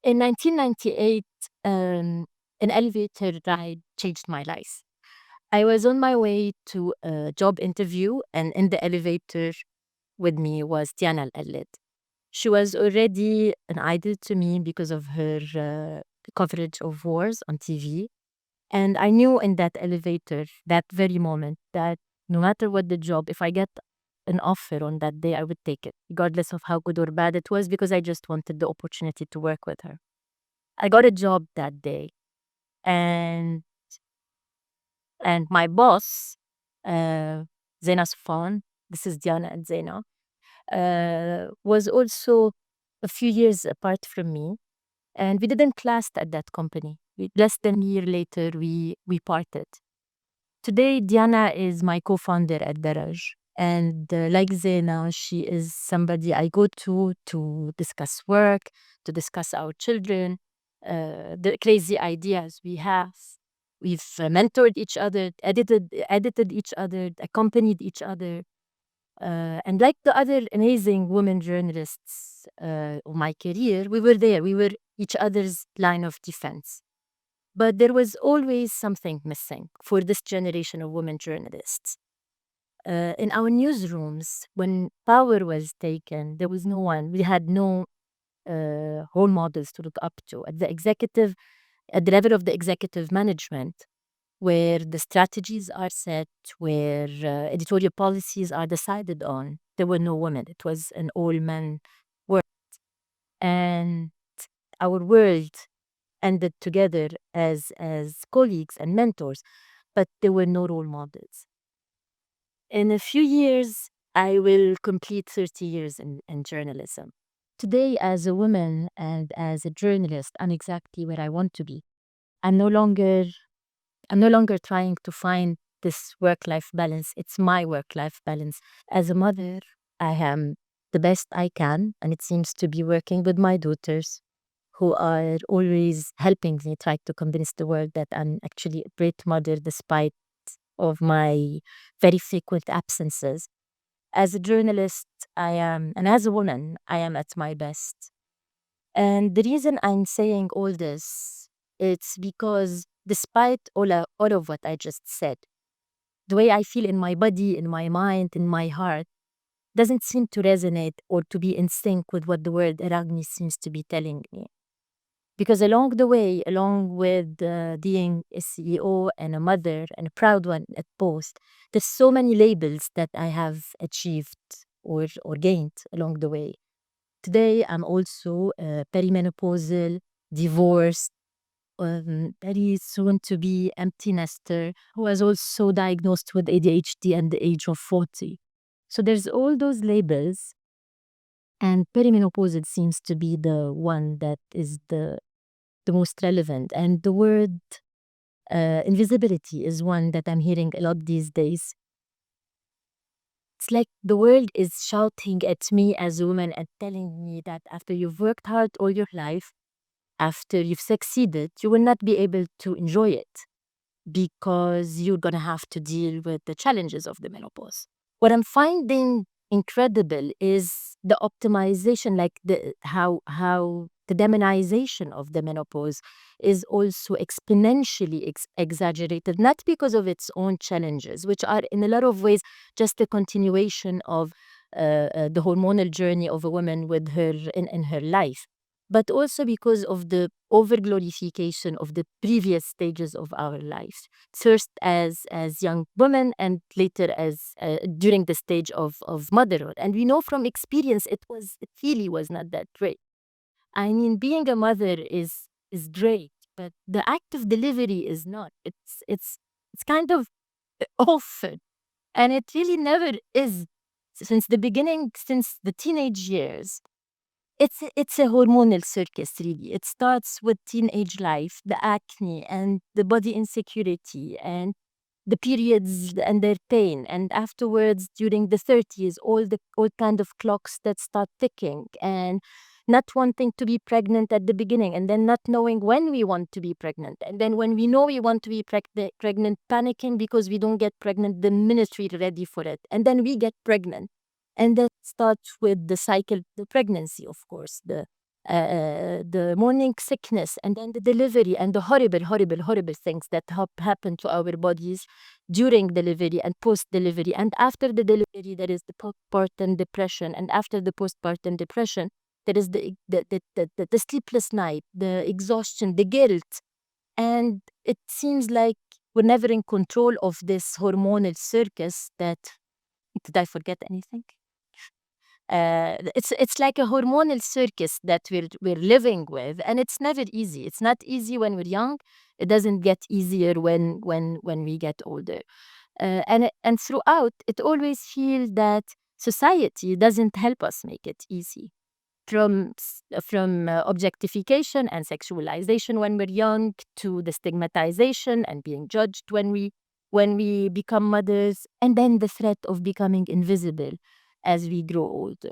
In 1998, an elevator ride changed my life. I was on my way to a job interview, and in the elevator with me was Diana Al. She was already an idol to me because of her coverage of wars on TV. And I knew in that elevator, that very moment, that no matter what the job, if I get an offer on that day, I would take it, regardless of how good or bad it was, because I just wanted the opportunity to work with her. I got a job that day, and my boss, Zena Safan, this is Diana and Zena, was also a few years apart from me, and we didn't last at that company. Less than a year later, we parted. Today, Diana is my co-founder at Daraj. And like Zena, she is somebody I go to discuss work, to discuss our children, the crazy ideas we have. We've mentored each other, edited each other, accompanied each other. And like the other amazing women journalists of my career, we were there. We were each other's line of defense. But there was always something missing for this generation of women journalists. In our newsrooms, when power was taken, there was no one. We had no role models to look up to. At the level of the executive management, where the strategies are set, where editorial policies are decided on, there were no women. It was an all-men world. And our world ended together as colleagues and mentors, but there were no role models. In a few years, I will complete 30 years in journalism. Today, as a woman and as a journalist, I'm exactly where I want to be. I'm no longer trying to find this work-life balance. It's my work-life balance. As a mother, I am the best I can, and it seems to be working with my daughters, who are always helping me try to convince the world that I'm actually a great mother despite of my very frequent absences. As a journalist, I am, and as a woman, I am at my best. And the reason I'm saying all this, it's because despite all of what I just said, the way I feel in my body, in my mind, in my heart, doesn't seem to resonate or to be in sync with what the word Aragni seems to be telling me. Because along the way, along with being a CEO and a mother and a proud one at both, there's so many labels that I have achieved or gained along the way. Today, I'm also perimenopausal, divorced, very soon to be empty nester who was also diagnosed with ADHD at the age of 40. So there's all those labels, and perimenopausal seems to be the one that is the most relevant. And the word invisibility is one that I'm hearing a lot these days. It's like the world is shouting at me as a woman and telling me that after you've worked hard all your life, after you've succeeded, you will not be able to enjoy it because you're going to have to deal with the challenges of the menopause. What I'm finding incredible is the optimization, like how the demonization of the menopause is also exponentially exaggerated, not because of its own challenges, which are in a lot of ways just a continuation of the hormonal journey of a woman with her in her life, but also because of the overglorification of the previous stages of our lives. First as young women, and later as during the stage of motherhood. And we know from experience it really was not that great. I mean, being a mother is great, but the act of delivery is not. It's kind of awful, and it really never is. Since the beginning, since the teenage years, it's a hormonal circus, really. It starts with teenage life, the acne and the body insecurity and the periods and their pain, and afterwards during the 30s, all kind of clocks that start ticking, and not wanting to be pregnant at the beginning, and then not knowing when we want to be pregnant, and then when we know we want to be pregnant, panicking because we don't get pregnant the minute we're ready for it, and then we get pregnant. And that starts with the cycle, the pregnancy, of course, the the morning sickness, and then the delivery, and the horrible, horrible, horrible things that happen to our bodies during delivery and post-delivery. And after the delivery, there is the postpartum depression. And after the postpartum depression, there is the sleepless night, the exhaustion, the guilt. And it seems like we're never in control of this hormonal circus that, did I forget anything? It's like a hormonal circus that we're living with, and it's never easy. It's not easy when we're young. It doesn't get easier when we get older. And throughout, it always feels that society doesn't help us make it easy. From objectification and sexualization when we're young, to the stigmatization and being judged when we become mothers, and then the threat of becoming invisible as we grow older.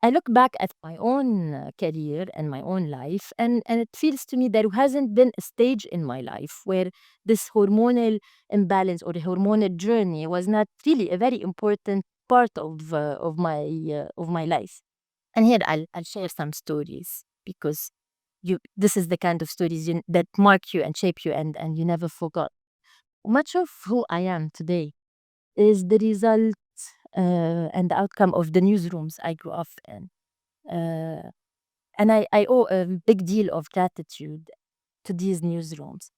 I look back at my own career and my own life, and it feels to me there hasn't been a stage in my life where this hormonal imbalance or the hormonal journey was not really a very important part of my life. And here I'll share some stories, because this is the kind of stories that mark you and shape you, and you never forgot. Much of who I am today is the result and the outcome of the newsrooms I grew up in. And I owe a big deal of gratitude to these newsrooms,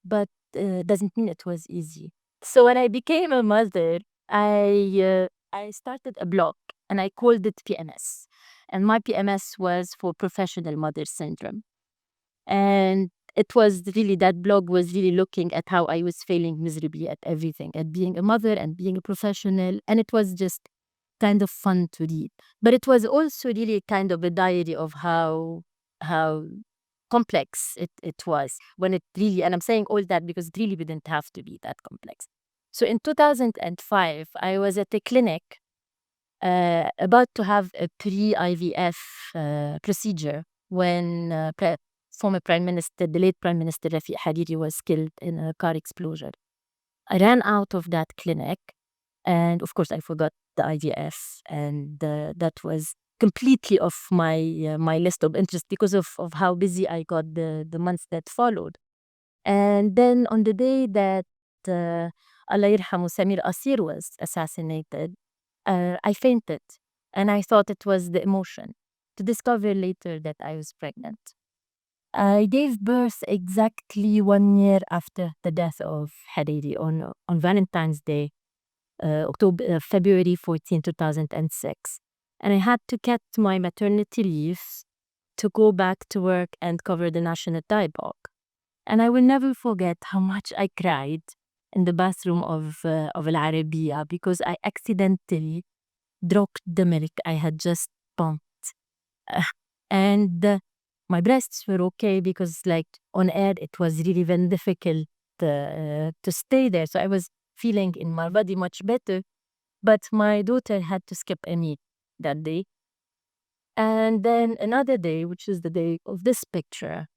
but doesn't mean it was easy. So when I became a mother, I started a blog, and I called it PMS. And my PMS was for Professional Mother Syndrome. And it was really, that blog was really looking at how I was failing miserably at everything, at being a mother and being a professional. And it was just kind of fun to read. But it was also really kind of a diary of how complex it was when it really, and I'm saying all that because it really didn't have to be that complex. So in 2005, I was at a clinic about to have a pre-IVF procedure when former Prime Minister, the late Prime Minister Rafiq Hariri, was killed in a car explosion. I ran out of that clinic, and of course I forgot the IVF, and that was completely off my list of interest because of how busy I got the months that followed. And then on the day that Allah yarhamu Samir Asir was assassinated, I fainted, and I thought it was the emotion, to discover later that I was pregnant. I gave birth exactly 1 year after the death of Hariri on Valentine's Day, February 14, 2006. And I had to cut my maternity leave to go back to work and cover the national dialogue. And I will never forget how much I cried in the bathroom of Al-Arabiya, because I accidentally dropped the milk I had just pumped. And my breasts were okay, because like on air it was really very difficult to stay there. So I was feeling in my body much better, but my daughter had to skip a meal that day. And then another day, which is the day of this picture,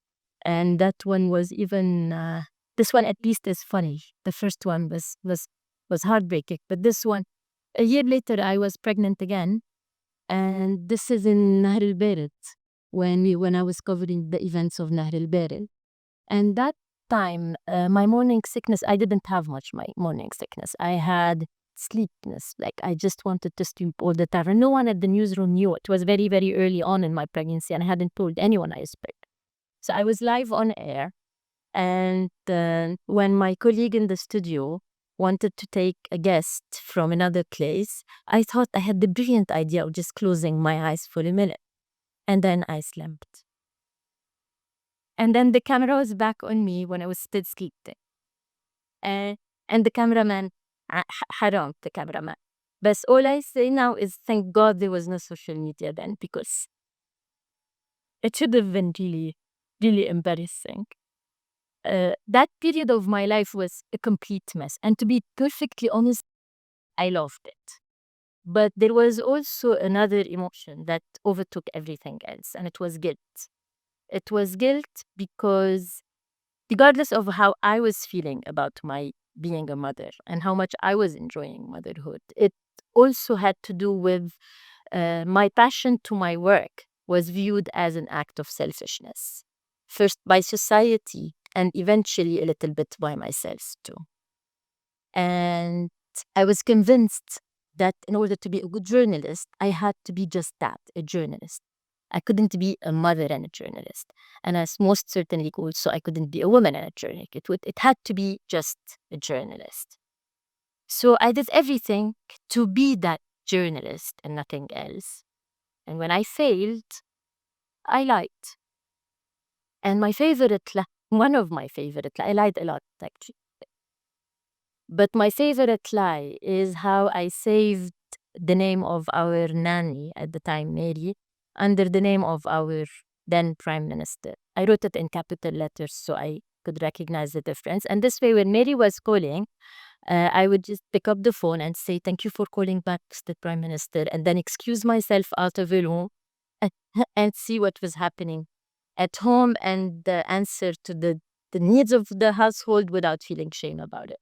and that one was even this one at least is funny. The first one was heartbreaking, but this one, a year later, I was pregnant again, and this is in Nahr al-Beirut, when I was covering the events of Nahr al-Beirut. And that time, my morning sickness, I didn't have much my morning sickness. I had sleepiness, like I just wanted to sleep all the time. And no one at the newsroom knew. It was very, very early on in my pregnancy, and I hadn't told anyone I was pregnant. So I was live on air, and when my colleague in the studio wanted to take a guest from another place, I thought I had the brilliant idea of just closing my eyes for a minute, and then I slept. And then the camera was back on me when I was still sleeping. And the cameraman, haram, the cameraman. But all I say now is thank God there was no social media then, because it should have been really, really embarrassing. That period of my life was a complete mess. And to be perfectly honest, I loved it. But there was also another emotion that overtook everything else, and it was guilt. It was guilt because regardless of how I was feeling about my being a mother and how much I was enjoying motherhood, it also had to do with my passion to my work was viewed as an act of selfishness, first by society and eventually a little bit by myself too. And I was convinced that in order to be a good journalist, I had to be just that, a journalist. I couldn't be a mother and a journalist. And as most certainly also, I couldn't be a woman and a journalist. It had to be just a journalist. So I did everything to be that journalist and nothing else. And when I failed, I lied. And my favorite lie, one of my favorite lie, I lied a lot actually. But my favorite lie is how I saved the name of our nanny at the time, Mary, under the name of our then Prime Minister. I wrote it in capital letters so I could recognize the difference. And this way, when Mary was calling, I would just pick up the phone and say, "Thank you for calling back, Mr. Prime Minister," and then excuse myself out of the room and see what was happening at home and answer to the needs of the household without feeling shame about it.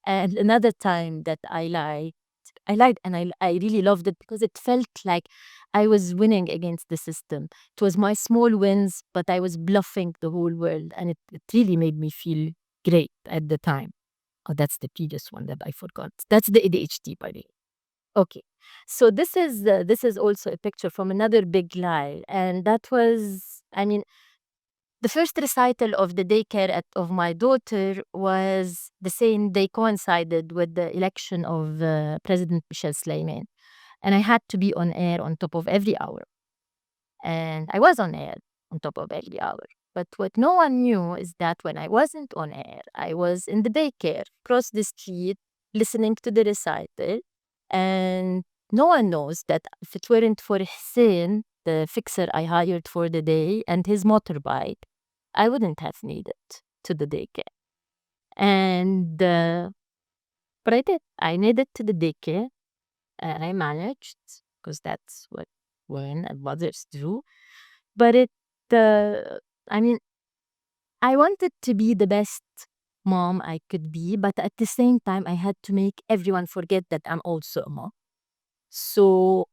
And another time that I lied and I really loved it because it felt like I was winning against the system. It was my small wins, but I was bluffing the whole world. And it really made me feel great at the time. Oh, that's the previous one that I forgot. That's the ADHD, by the way. Okay. So this is also a picture from another big lie. And that was, I mean, the first recital of the daycare of my daughter was the same day coincided with the election of President Michel Sleiman. And I had to be on air on top of every hour. And I was on air on top of every hour. But what no one knew is that when I wasn't on air, I was in the daycare, across the street, listening to the recital. And no one knows that if it weren't for Hussein, the fixer I hired for the day, and his motorbike, I wouldn't have made it to the daycare. And, but I did. I made it to the daycare and I managed because that's what women and mothers do. But I mean, I wanted to be the best mom I could be, but at the same time, I had to make everyone forget that I'm also a mom. So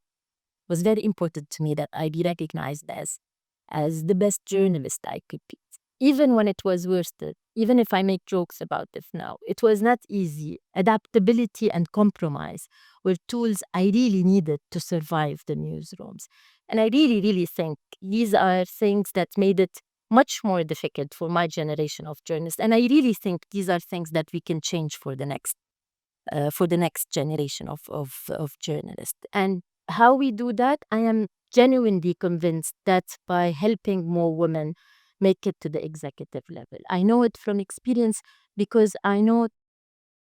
it was very important to me that I be recognized as the best journalist I could be. Even when it was worsted, even if I make jokes about it now, it was not easy. Adaptability and compromise were tools I really needed to survive the newsrooms. And I really, really think these are things that made it much more difficult for my generation of journalists. And I really think these are things that we can change for the next generation of journalists. And how we do that, I am genuinely convinced that by helping more women make it to the executive level. I know it from experience because I know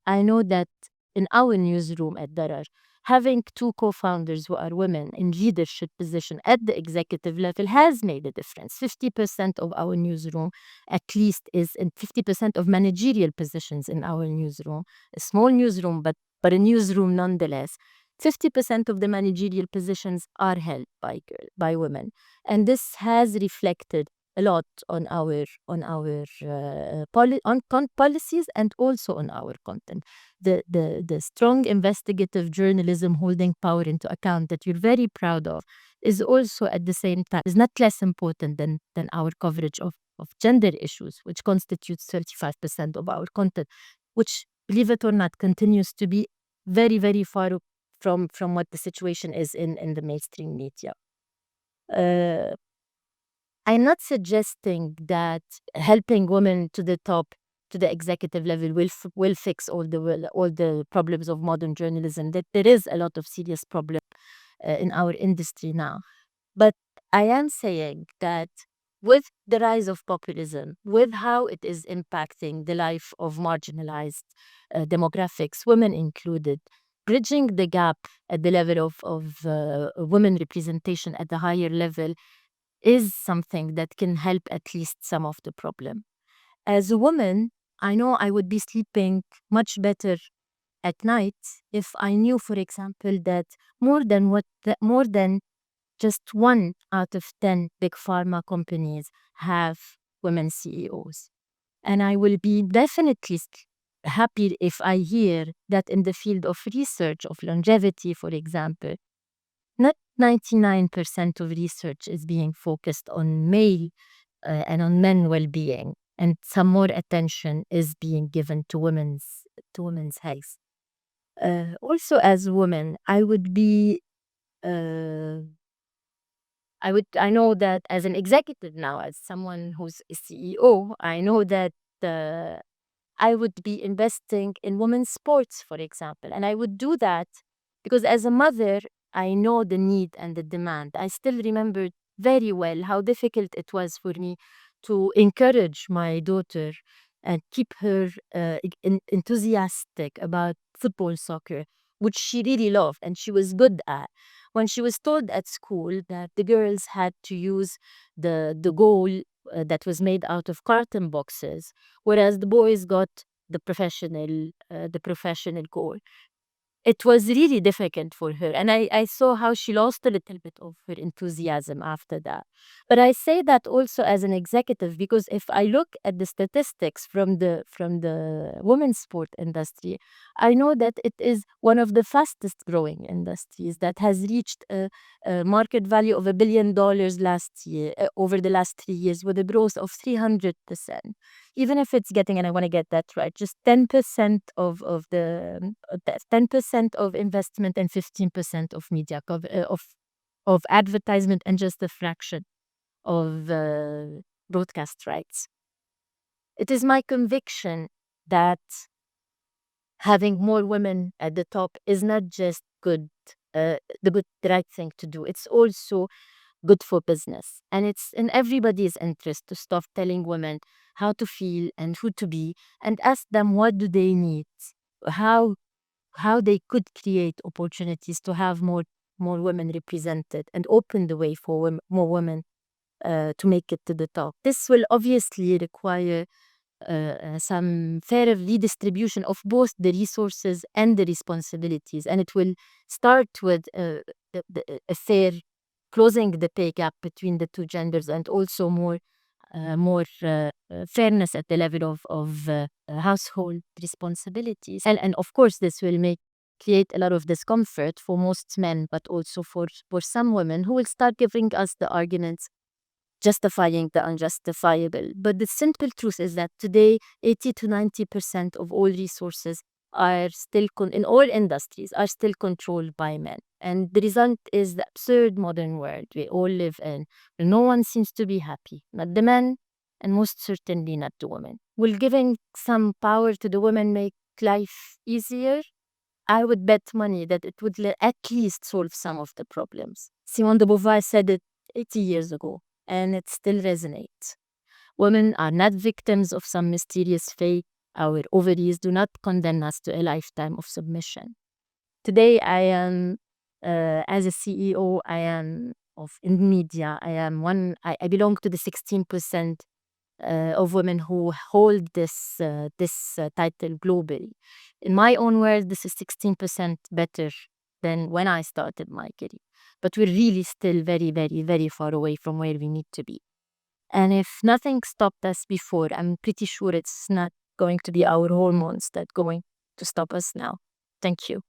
that in our newsroom at Darar, having two co-founders who are women in leadership position at the executive level has made a difference. 50% of our newsroom at least is in 50% of managerial positions in our newsroom. A small newsroom, but a newsroom nonetheless. 50% of the managerial positions are held by women. And this has reflected a lot on our policies and also on our content. The strong investigative journalism holding power into account that you're very proud of is also at the same time is not less important than our coverage of gender issues, which constitutes 35% of our content, which, believe it or not, continues to be very, very far from what the situation is in the mainstream media. I'm not suggesting that helping women to the top, to the executive level, will fix all the problems of modern journalism. That there is a lot of serious problem in our industry now. But I am saying that with the rise of populism, with how it is impacting the life of marginalized demographics, women included, bridging the gap at the level of women representation at the higher level is something that can help at least some of the problem. As a woman, I know I would be sleeping much better at night if I knew, for example, that more than just 1 out of 10 big pharma companies have women CEOs. And I will be definitely happy if I hear that in the field of research of longevity, for example, not 99% of research is being focused on male and on men well-being, and some more attention is being given to women's health. Also, as a woman, uh, I know that as an executive now, as someone who's a CEO, I know that uh, I would be investing in women's sports, for example. And I would do that because as a mother, I know the need and the demand. I still remember very well how difficult it was for me to encourage my daughter and keep her enthusiastic about football, soccer, which she really loved and she was good at. When she was told at school that the girls had to use the goal that was made out of carton boxes, whereas the boys got the professional goal. It was really difficult for her. And I saw how she lost a little bit of her enthusiasm after that. But I say that also as an executive because if I look at the statistics from the women's sport industry, I know that it is one of the fastest growing industries that has reached a market value of $1 billion last year, over the last 3 years, with a growth of 300%. Even if it's getting, and I want to get that right, just 10% of the 10% of investment and 15% of media of advertisement and just a fraction of broadcast rights. It is my conviction that having more women at the top is not just good, the right thing to do. It's also good for business. And it's in everybody's interest to stop telling women how to feel and who to be and ask them what do they need, how how they could create opportunities to have more women represented and open the way for more women to make it to the top. This will obviously require some fair redistribution of both the resources and the responsibilities. And it will start with a fair closing the pay gap between the two genders and also more fairness at the level of household responsibilities. And of course, this will create a lot of discomfort for most men, but also for some women who will start giving us the arguments justifying the unjustifiable. But the simple truth is that today, 80 to 90% of all resources are still, in all industries, are still controlled by men. And the result is the absurd modern world we all live in, where no one seems to be happy, not the men, and most certainly not the women. Will giving some power to the women make life easier? I would bet money that it would at least solve some of the problems. Simone de Beauvoir said it 80 years ago, and it still resonates. Women are not victims of some mysterious fate. Our ovaries do not condemn us to a lifetime of submission. Today, I am, as a CEO, I am in media. I belong to the 16% of women who hold this title globally. In my own world, this is 16% better than when I started my career. But we're really still very, very, very far away from where we need to be. And if nothing stopped us before, I'm pretty sure it's not going to be our hormones that going to stop us now. Thank you.